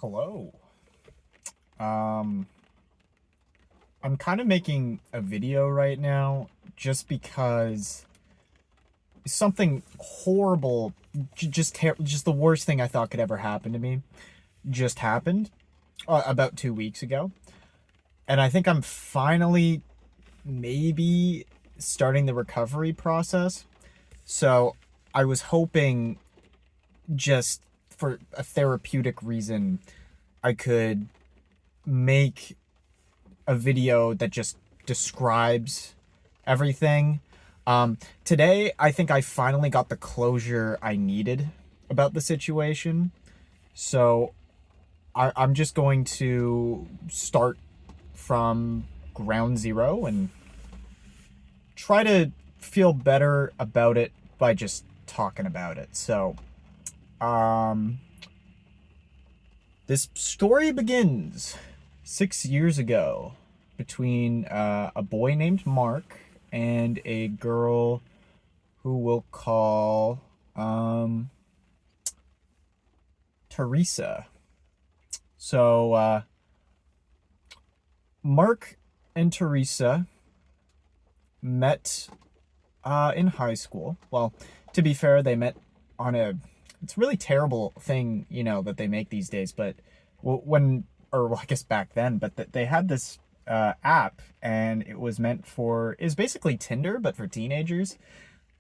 Hello. Um, I'm kind of making a video right now just because something horrible, just the worst thing I thought could ever happen to me, just happened about 2 weeks ago, and I think I'm finally maybe starting the recovery process. So I was hoping, just for a therapeutic reason, I could make a video that just describes everything. Today, I think I finally got the closure I needed about the situation. So I'm just going to start from ground zero and try to feel better about it by just talking about it. So, um, this story begins 6 years ago between a boy named Mark and a girl who we'll call Teresa. So Mark and Teresa met in high school. Well, to be fair, they met on a. It's a really terrible thing, that they make these days. But when, or well, I guess back then, but they had this app, and it was meant for, is basically Tinder, but for teenagers.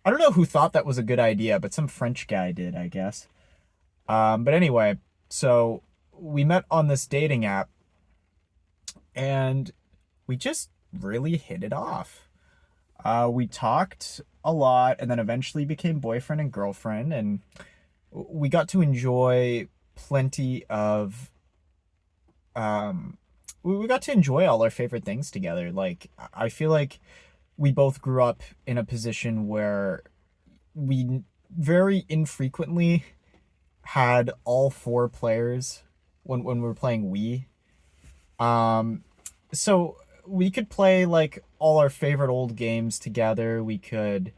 I don't know who thought that was a good idea, but some French guy did, I guess. But anyway, so we met on this dating app, and we just really hit it off. We talked a lot, and then eventually became boyfriend and girlfriend, and we got to enjoy plenty of we got to enjoy all our favorite things together. Like, I feel like we both grew up in a position where we very infrequently had all four players when we were playing Wii. So we could play like all our favorite old games together. We could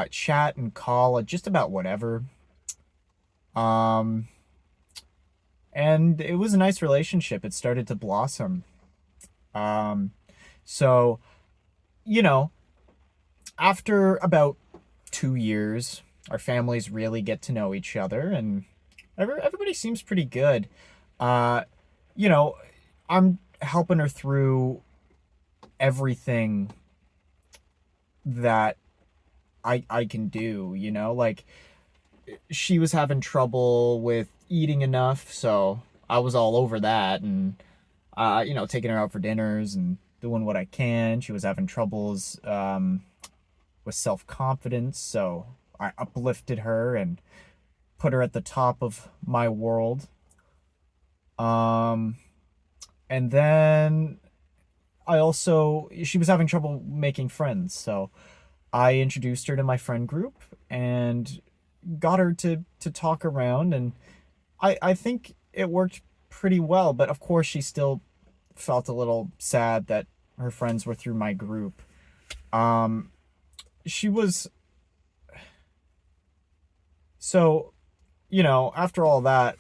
chat and call just about whatever. Um, and it was a nice relationship. It started to blossom. Um, so, you know, after about 2 years, our families really get to know each other, and everybody seems pretty good. Uh, you know, I'm helping her through everything that I can do, like she was having trouble with eating enough, so I was all over that, and taking her out for dinners and doing what I can. She was having troubles with self-confidence, so I uplifted her and put her at the top of my world. Um and then she was having trouble making friends, so I introduced her to my friend group and got her to talk around, and I think it worked pretty well, but of course she still felt a little sad that her friends were through my group. Um, she was so, after all that,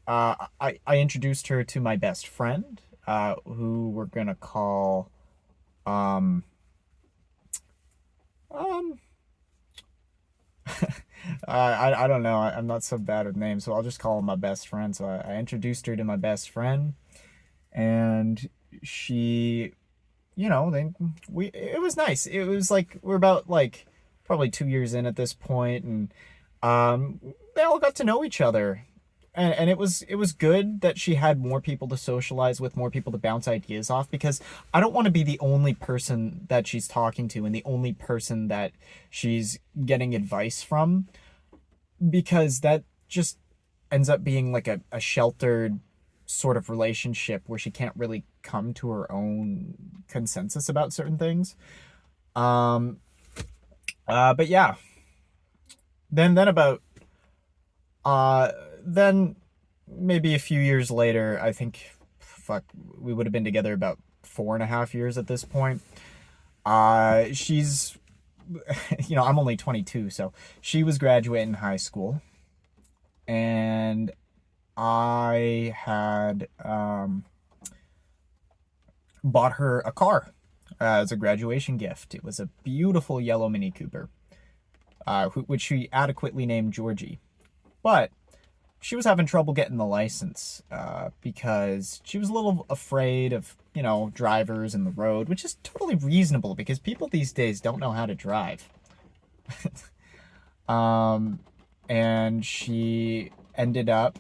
I introduced her to my best friend, who we're gonna call um um I don't know. I'm not so bad with names, so I'll just call him my best friend. So I introduced her to my best friend, and she, it was nice. It was like we're about like probably 2 years in at this point, and they all got to know each other, and it was good that she had more people to socialize with, more people to bounce ideas off, because I don't want to be the only person that she's talking to and the only person that she's getting advice from, because that just ends up being like a sheltered sort of relationship where she can't really come to her own consensus about certain things. Um, but yeah, then about uh, then maybe a few years later, I think, fuck, we would have been together about 4.5 years at this point. She's, I'm only 22, so she was graduating high school, and I had bought her a car as a graduation gift. It was a beautiful yellow Mini Cooper, which she adequately named Georgie. But she was having trouble getting the license because she was a little afraid of, drivers in the road, which is totally reasonable because people these days don't know how to drive. um, and she ended up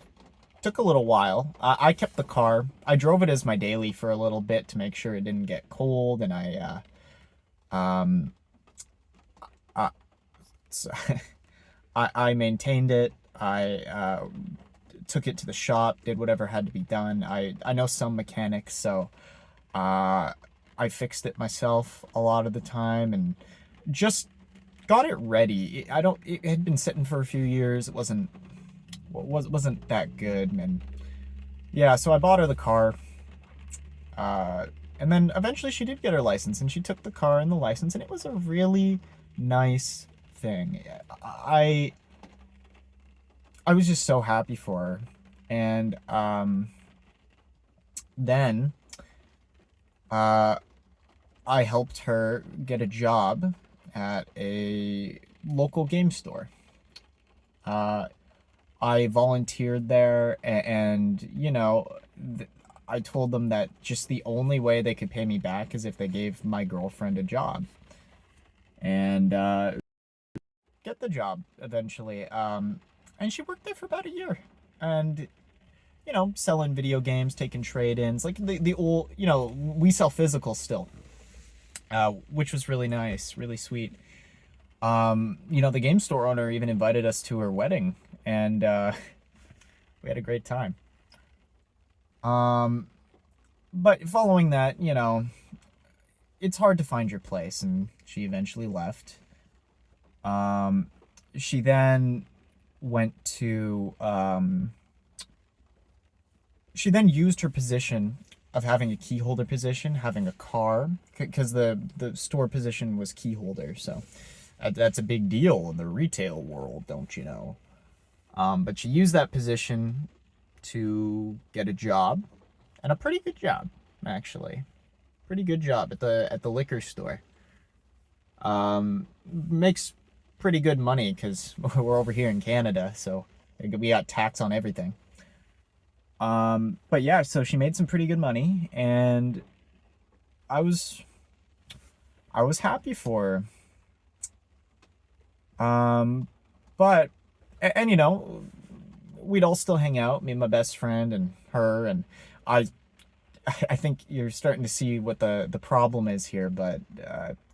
took a little while. I kept the car. I drove it as my daily for a little bit to make sure it didn't get cold, and um, I, so I maintained it. I took it to the shop, did whatever had to be done. I know some mechanics, so I fixed it myself a lot of the time, and just got it ready. It had been sitting for a few years. It wasn't that good, and yeah, so I bought her the car. Uh, and then eventually she did get her license, and she took the car and the license, and it was a really nice thing. I I was just so happy for her, and then uh, I helped her get a job at a local game store. Uh, I volunteered there, and I told them that just the only way they could pay me back is if they gave my girlfriend a job, and get the job eventually. And she worked there for about a year, and selling video games, taking trade-ins, like the old, we sell physical still, which was really nice, really sweet. The game store owner even invited us to her wedding, and we had a great time. Um, but following that, it's hard to find your place, and she eventually left. Um, she then went to, she then used her position of having a key holder position, having a car, because the store position was key holder, so that's a big deal in the retail world, don't you know? But she used that position to get a job, and a pretty good job, actually. Pretty good job at the liquor store. Makes pretty good money because we're over here in Canada, so we got tax on everything. But yeah, so she made some pretty good money, and I was I was happy for her. But and we'd all still hang out, me and my best friend and her, and I I think you're starting to see what the problem is here, but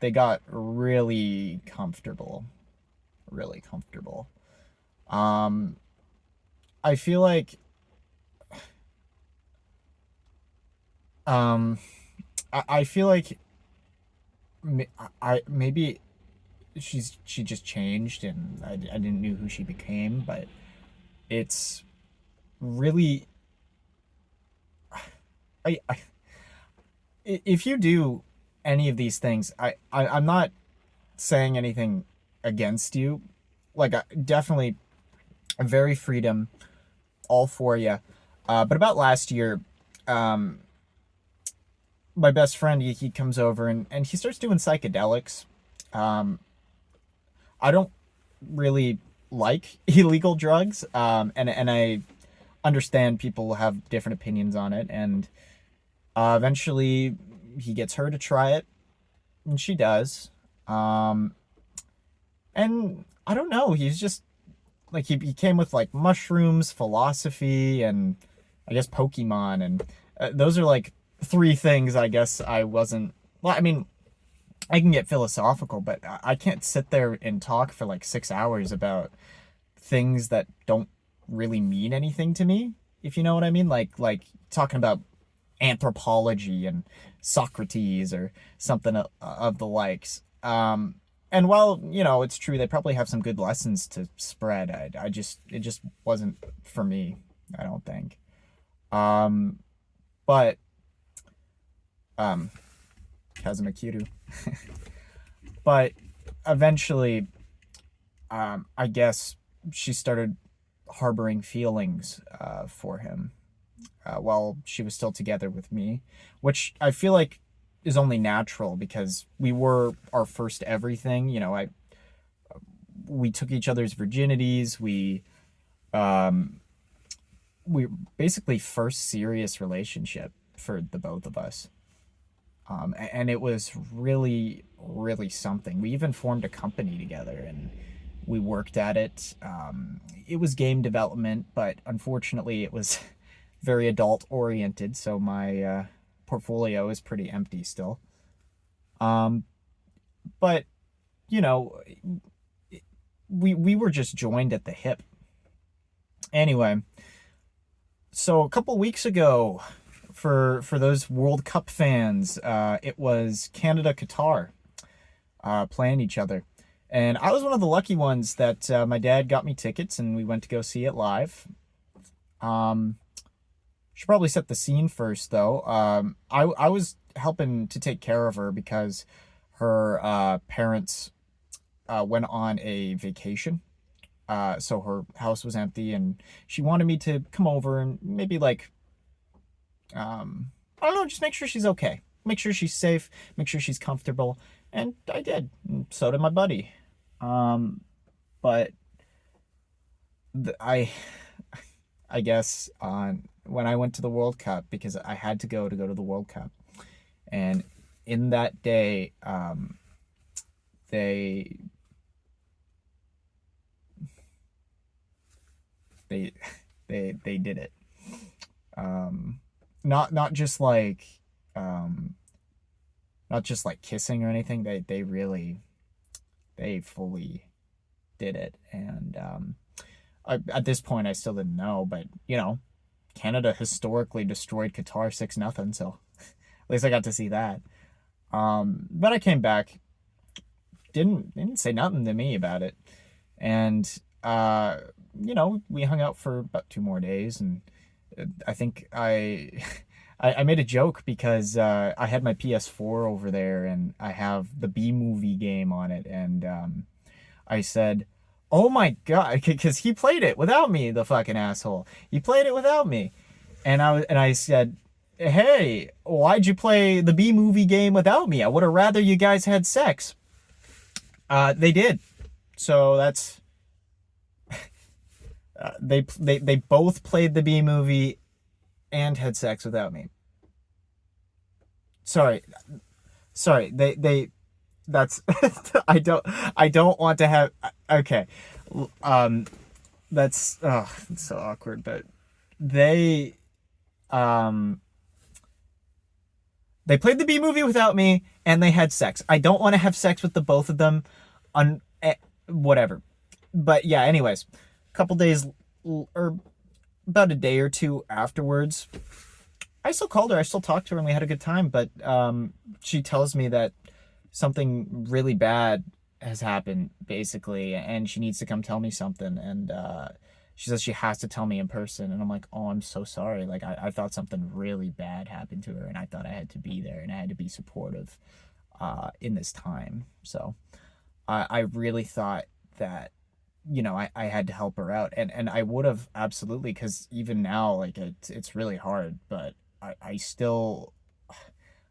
they got really comfortable. Um, I feel like um, I feel like I maybe she just changed, and I didn't know who she became, but it's really I if you do any of these things, I'm not saying anything against you. Like, definitely very freedom, all for you. But about last year, um, my best friend he comes over, and he starts doing psychedelics. Um, I don't really like illegal drugs, and I understand people have different opinions on it, and eventually he gets her to try it, and she does. Um, and I don't know, he's just like he came with like mushrooms, philosophy, and I guess Pokemon, and those are like three things I guess I wasn't. Well, I mean, I can get philosophical, but I can't sit there and talk for like 6 hours about things that don't really mean anything to me. If you know what I mean, like talking about anthropology and Socrates or something of the likes. And while it's true they probably have some good lessons to spread, I just it just wasn't for me. I don't think. Um, but um, Kazumakiru. But eventually, I guess she started harboring feelings for him while she was still together with me, which I feel like is only natural because we were our first everything. You know, we took each other's virginities. Um, we basically first serious relationship for the both of us. And it was really, really something. We even formed a company together and we worked at it. It was game development, but unfortunately, it was very adult oriented, so my portfolio is pretty empty still. Um, but you know, we were just joined at the hip. Anyway, so a couple weeks ago, for those World Cup fans, it was Canada Qatar playing each other. And I was one of the lucky ones that my dad got me tickets and we went to go see it live. Um, should probably set the scene first, though. I was helping to take care of her because her parents went on a vacation. So her house was empty and she wanted me to come over and maybe like, I don't know, just make sure she's okay. Make sure she's safe, make sure she's comfortable. And I did. And so did my buddy. But the, I guess on when I went to the World Cup because I had to go to the World Cup, and in that day, they they they did it. Not just like um, not just like kissing or anything. They really they fully did it, and at this point I still didn't know, but you know, Canada historically destroyed Qatar 6-0, so at least I got to see that. But I came back, didn't say nothing to me about it, and you know, we hung out for about 2 more days, and I think I made a joke because I had my PS4 over there and I have the B movie game on it, and I said, "Oh my god," because he played it without me, the fucking asshole. He played it without me, and I said, "Hey, why'd you play the B movie game without me? I would have rather you guys had sex." They did, so that's they both played the B movie and had sex without me. Sorry, sorry. They that's I don't want to have okay. Um that's oh it's so awkward, but they um they played the B movie without me and they had sex. I don't want to have sex with the both of them on whatever. But yeah, anyways, a couple days or about a day or two afterwards, I still called her. I still talked to her and we had a good time, but she tells me that something really bad has happened basically and she needs to come tell me something, and she says she has to tell me in person, and I'm like, oh, I'm so sorry, like I thought something really bad happened to her and I thought I had to be there and I had to be supportive in this time. So I really thought that, you know, I had to help her out, and I would have absolutely, because even now like it's really hard, but I still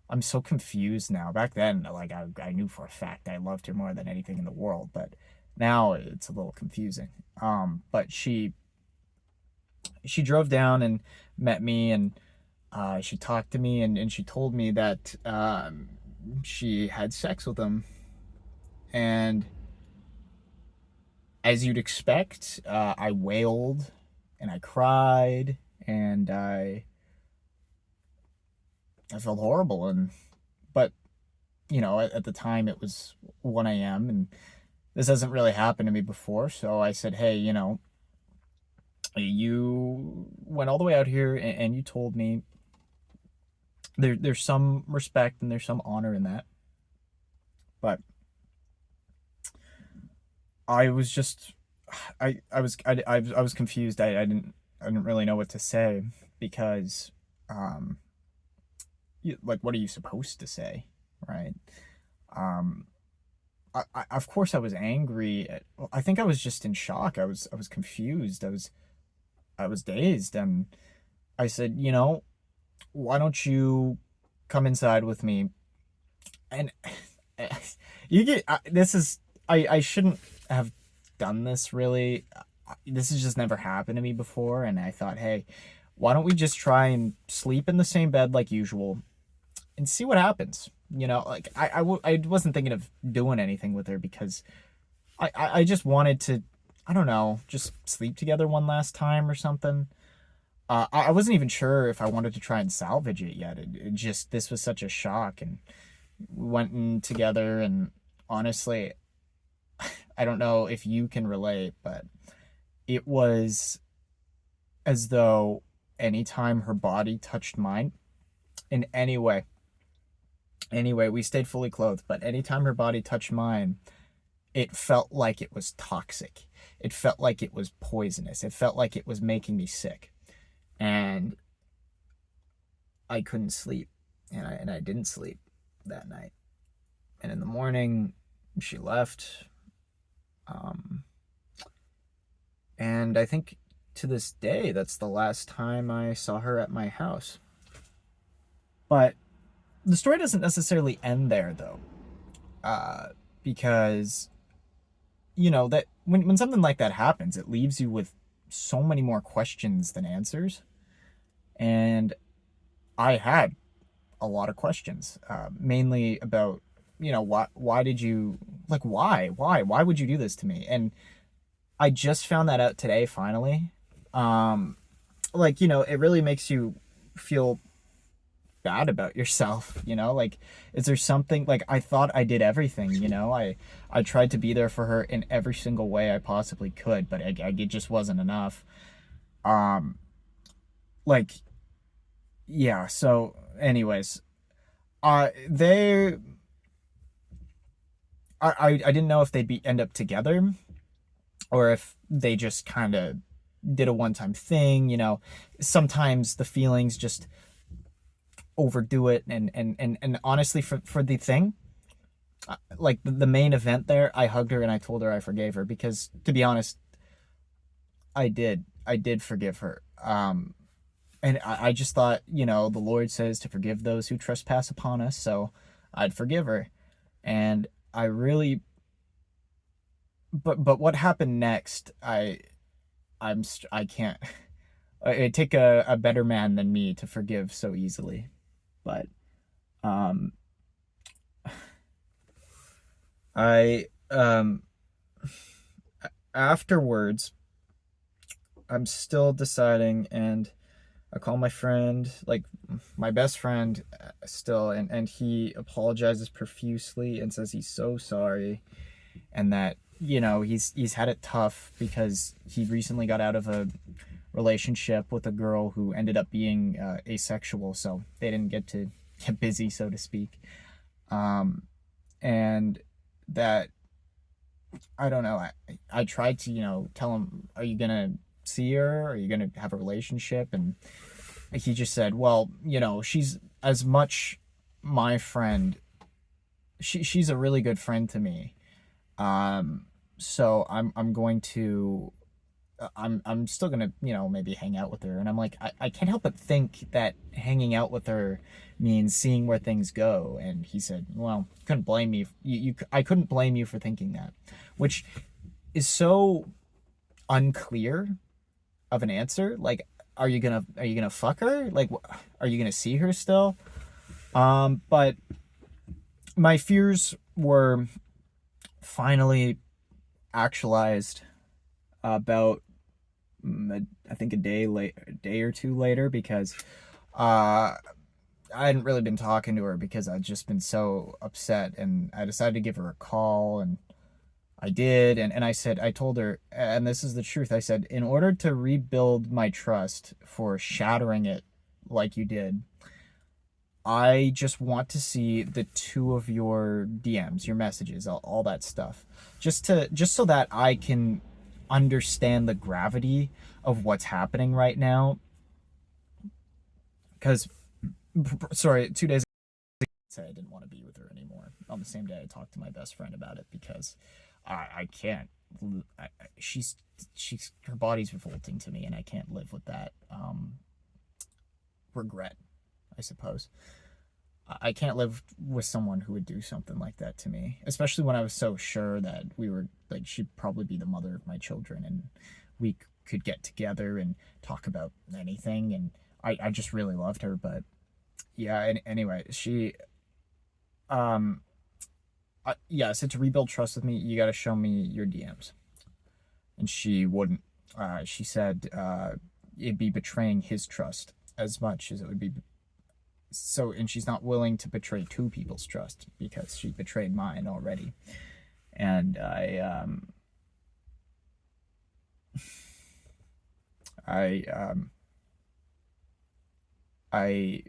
I'm so confused now. Back then, like I knew for a fact I loved her more than anything in the world, but now it's a little confusing. But she drove down and met me, and she talked to me, and she told me that she had sex with him, and as you'd expect, I wailed and I cried and I felt horrible, and but you know, at the time it was 1 a.m. and this hasn't really happened to me before, so I said, hey, you know, you went all the way out here and you told me there's some respect and there's some honor in that, but I was just I was confused. I didn't really know what to say because um like what are you supposed to say, right? um of course I was angry at, well, I think I was just in shock. I was confused. I was dazed, and I said, you know, why don't you come inside with me? And you get this is I shouldn't have done this really. This has just never happened to me before, and I thought, hey, why don't we just try and sleep in the same bed like usual and see what happens? You know, like I wasn't thinking of doing anything with her because I just wanted to, I don't know, just sleep together one last time or something. I wasn't even sure if I wanted to try and salvage it yet. It just, this was such a shock, and we went in together, and honestly, I don't know if you can relate, but it was as though anytime her body touched mine in any way, we stayed fully clothed, but anytime her body touched mine, it felt like it was toxic. It felt like it was poisonous. It felt like it was making me sick. And I couldn't sleep. And I didn't sleep that night. And in the morning, she left. Um, and I think to this day, that's the last time I saw her at my house. But the story doesn't necessarily end there, though, because you know that when something like that happens, it leaves you with so many more questions than answers, and I had a lot of questions, mainly about, you know, why did you, like, why would you do this to me? And I just found that out today, finally. Um, like, you know, it really makes you feel bad about yourself, you know, like, is there something, like, I thought I did everything, you know, I tried to be there for her in every single way I possibly could, but it just wasn't enough. um like, yeah, so anyways, they I didn't know if they'd be end up together, or if they just kind of did a one-time thing, you know. Sometimes the feelings just overdo it, and honestly, for the thing, like the main event there, I hugged her and I told her I forgave her, because to be honest, I did forgive her. And I just thought, you know, the Lord says to forgive those who trespass upon us, so I'd forgive her. And I really, but what happened next, I can't. It'd take a better man than me to forgive so easily. But um I afterwards, I'm still deciding, and I call my friend, like my best friend, still, and he apologizes profusely and says he's so sorry, and that, you know, he's had it tough because he recently got out of a relationship with a girl who ended up being asexual, so they didn't get to get busy, so to speak. Um, and that, I don't know. I tried to, you know, tell him, are you gonna see her? Are you gonna have a relationship? And he just said, well, you know, she's as much my friend. She's a really good friend to me. Um, so I'm going to, I'm still gonna, you know, maybe hang out with her. And I'm like, I can't help but think that hanging out with her means seeing where things go. And he said, well, couldn't blame me. I couldn't blame you for thinking that, which is so unclear of an answer. Like, are you gonna fuck her? Like, are you gonna see her still? But my fears were finally actualized about, I think a day or two later, because uh I hadn't really been talking to her because I'd just been so upset, and I decided to give her a call, and I did, and I told her, and this is the truth, I said, in order to rebuild my trust for shattering it like you did, I just want to see the two of your DMs, your messages, all that stuff. Just so that I can understand the gravity of what's happening right now. Cuz, sorry, 2 days ago I said I didn't want to be with her anymore. On the same day I talked to my best friend about it, because I can't. She's her body's revolting to me, and I can't live with that regret, I suppose. I can't live with someone who would do something like that to me, especially when I was so sure that we were like she'd probably be the mother of my children, and we could get together and talk about anything, and I just really loved her. But yeah, anyway, she yeah, said to rebuild trust with me, you got to show me your DMs, and she wouldn't. She said it'd be betraying his trust as much as it would be. So, and she's not willing to betray two people's trust because she betrayed mine already. And I, I,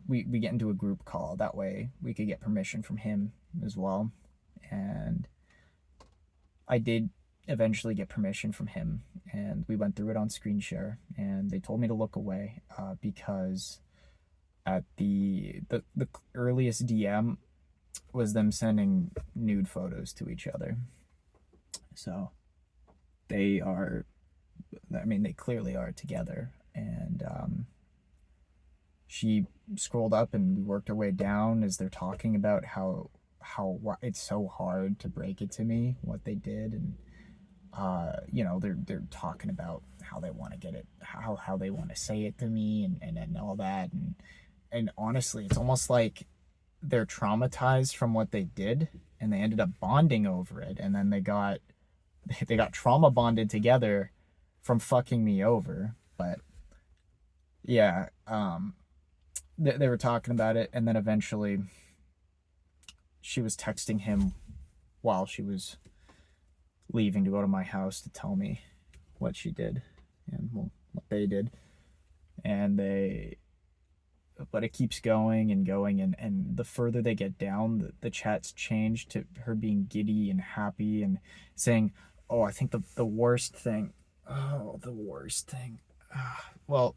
we get into a group call. That way we could get permission from him as well. And I did eventually get permission from him, and we went through it on screen share, and they told me to look away because at the earliest DM was them sending nude photos to each other. So they are, I mean, they clearly are together. And she scrolled up and we worked our way down as they're talking about how it's so hard to break it to me what they did. And you know, they're talking about how they want to get it, how they want to say it to me, and all that. And honestly, it's almost like they're traumatized from what they did, and they ended up bonding over it, and then they got trauma bonded together from fucking me over. But yeah, they were talking about it, and then eventually she was texting him while she was leaving to go to my house to tell me what she did and well, what they did. And but it keeps going and going, and the further they get down, the chats change to her being giddy and happy and saying, oh, I think the worst thing, well,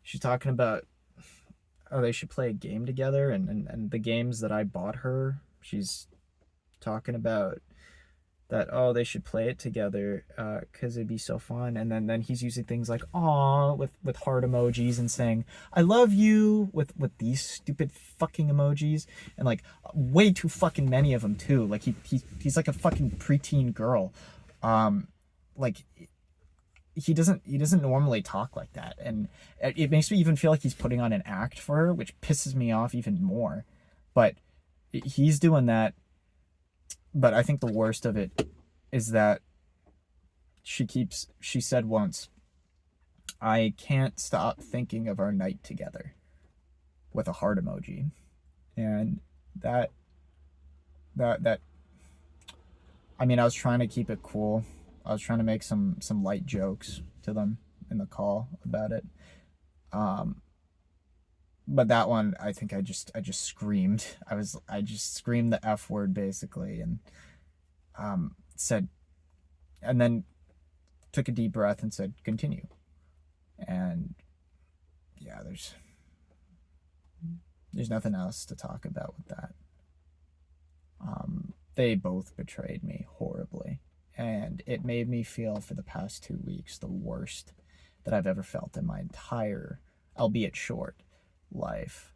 she's talking about, oh, they should play a game together, and the games that I bought her, she's talking about that, oh, they should play it together because it'd be so fun. And then he's using things like aw with heart emojis and saying I love you with these stupid fucking emojis, and like way too fucking many of them too. Like he's like a fucking preteen girl. Like he doesn't normally talk like that, and it makes me even feel like he's putting on an act for her, which pisses me off even more. But he's doing that. But I think the worst of it is that she said once, I can't stop thinking of our night together, with a heart emoji. And that I mean, I was trying to keep it cool. I was trying to make some light jokes to them in the call about it. But that one, I think I just screamed. I just screamed the F word basically, and said, and then took a deep breath and said, continue. And yeah, there's nothing else to talk about with that. They both betrayed me horribly, and it made me feel for the past 2 weeks the worst that I've ever felt in my entire, albeit short, life.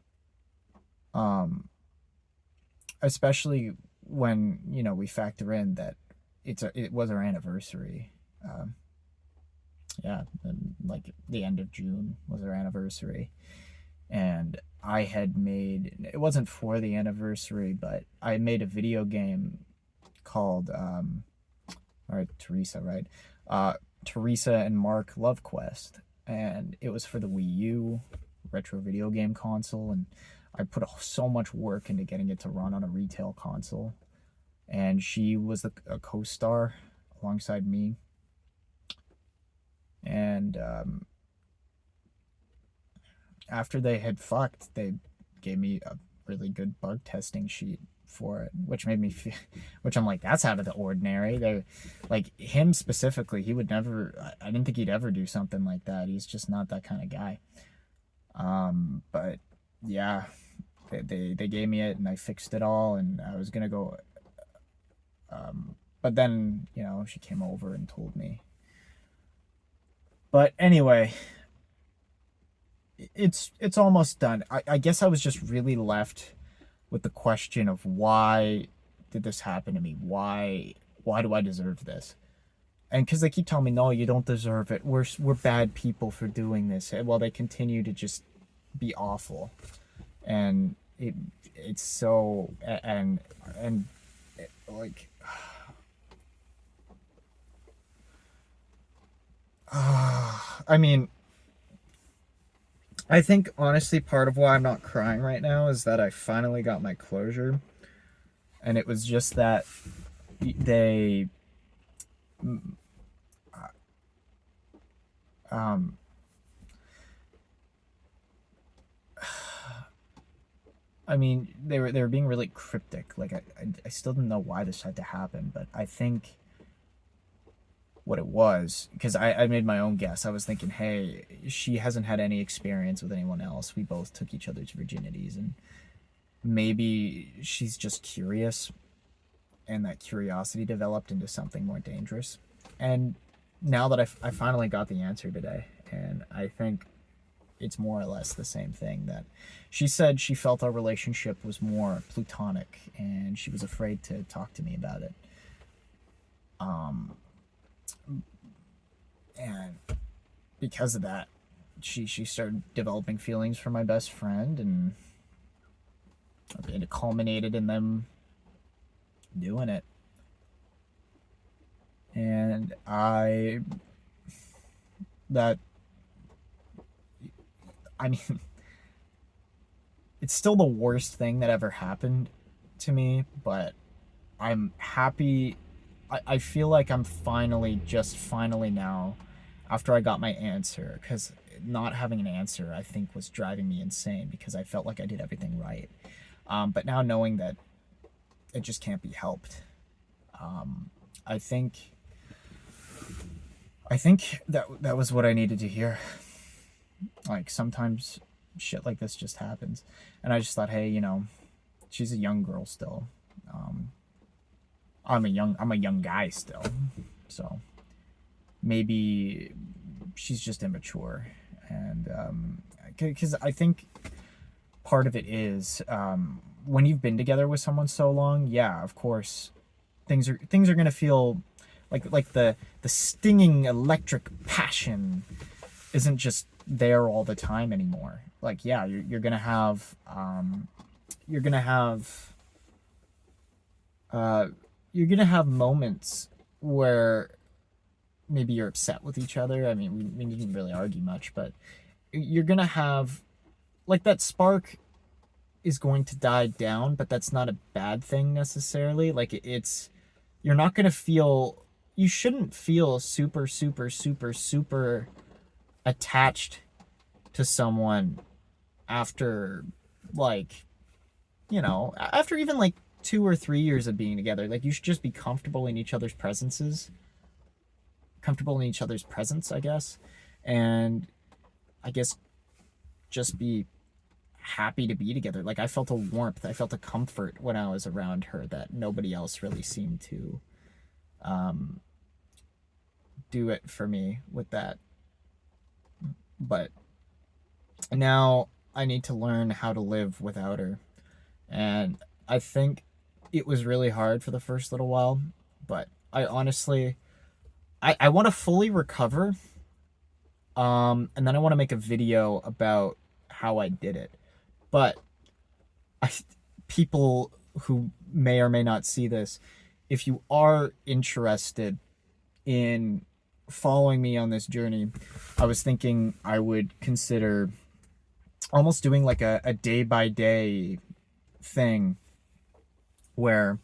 Especially when, you know, we factor in that it was our anniversary. Yeah, and like the end of June was our anniversary, and I had made, it wasn't for the anniversary, but I made a video game called all right, Teresa, right? Teresa and Mark Love Quest, and it was for the Wii U retro video game console, and I put so much work into getting it to run on a retail console, and she was a co-star alongside me. And after they had fucked, they gave me a really good bug testing sheet for it, which made me feel, which I'm like, that's out of the ordinary. They're like, him specifically, he would never, I didn't think he'd ever do something like that. He's just not that kind of guy. But yeah, they gave me it, and I fixed it all, and I was gonna go But then, you know, she came over and told me. But anyway, it's almost done. I guess I was just really left with the question of why did this happen to me? Why do I deserve this? And because they keep telling me, no, you don't deserve it. We're bad people for doing this. And while they continue to just be awful, and it's so and like I mean, I think honestly part of why I'm not crying right now is that I finally got my closure, and it was just that they um I mean, they were being really cryptic. Like I still didn't know why this had to happen, but I think what it was, because I made my own guess. I was thinking, hey, she hasn't had any experience with anyone else. We both took each other's virginities, and maybe she's just curious, and that curiosity developed into something more dangerous. And now that I finally got the answer today, and I think it's more or less the same thing, that she said she felt our relationship was more platonic and she was afraid to talk to me about it. And because of that, she started developing feelings for my best friend, and it culminated in them doing it. And that I mean, it's still the worst thing that ever happened to me, but I'm happy. I feel like I'm finally now, after I got my answer, because not having an answer, I think, was driving me insane because I felt like I did everything right. But now knowing that it just can't be helped, I think that was what I needed to hear. Like sometimes shit like this just happens, and I just thought, hey, you know, she's a young girl still. Um, I'm a young guy still, so maybe she's just immature, and because I think part of it is when you've been together with someone so long, yeah, of course, things are gonna feel like the stinging electric passion isn't just there all the time anymore. Like, yeah, you're gonna have uh, you're gonna have moments where maybe you're upset with each other. I mean, we didn't really argue much, but you're gonna have like that spark is going to die down, but that's not a bad thing necessarily. Like it's you're not gonna feel you shouldn't feel super super super super attached to someone after like after even like 2 or 3 years of being together. Like you should just be comfortable in each other's presence, I guess, and I guess just be happy to be together. Like I felt a warmth, I felt a comfort when I was around her that nobody else really seemed to do it for me with that. But now I need to learn how to live without her. And I think it was really hard for the first little while, but I honestly I want to fully recover. And then I want to make a video about how I did it. But I people who may or may not see this, if you are interested in following me on this journey, I was thinking I would consider almost doing like a day by day thing where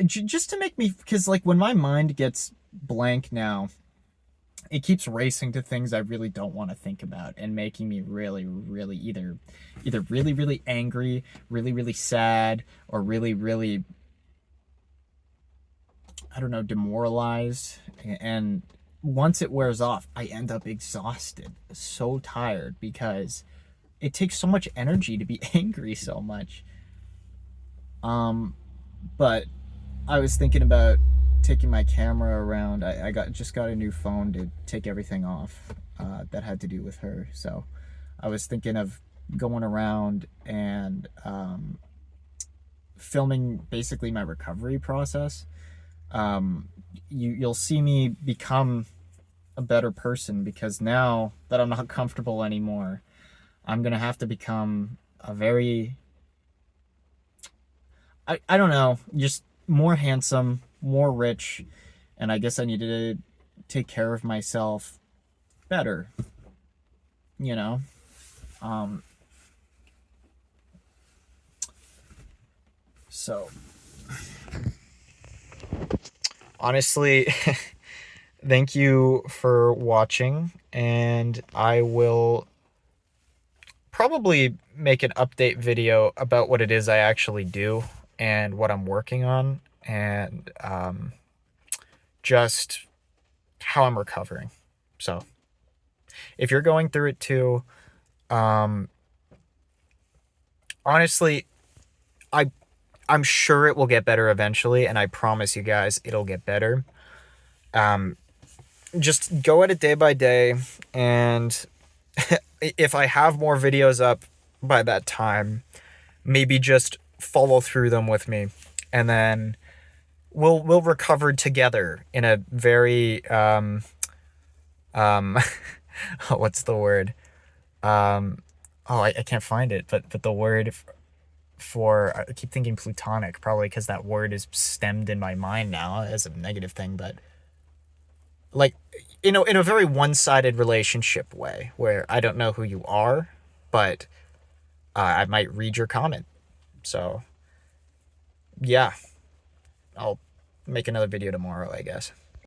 just to make me, because like when my mind gets blank now, it keeps racing to things I really don't want to think about and making me really really either really really angry, really really sad, or really really, I don't know, demoralized. And once it wears off, I end up exhausted, so tired, because it takes so much energy to be angry so much. But I was thinking about taking my camera around. I just got a new phone to take everything off that had to do with her. So I was thinking of going around and filming basically my recovery process. You'll see me become a better person, because now that I'm not comfortable anymore, I'm gonna have to become a very, I don't know, just more handsome, more rich, and I guess I needed to take care of myself better, you know? Um, so, honestly, thank you for watching, and I will probably make an update video about what it is I actually do and what I'm working on, and just how I'm recovering. So if you're going through it too, honestly, I'm sure it will get better eventually, and I promise you guys it'll get better. Just go at it day by day, and if I have more videos up by that time, maybe just follow through them with me, and then we'll recover together in a very what's the word? I can't find it, but the word for, I keep thinking plutonic, probably because that word is stemmed in my mind now as a negative thing, but like, in a very one-sided relationship way, where I don't know who you are, but I might read your comment. So yeah, I'll make another video tomorrow, I guess.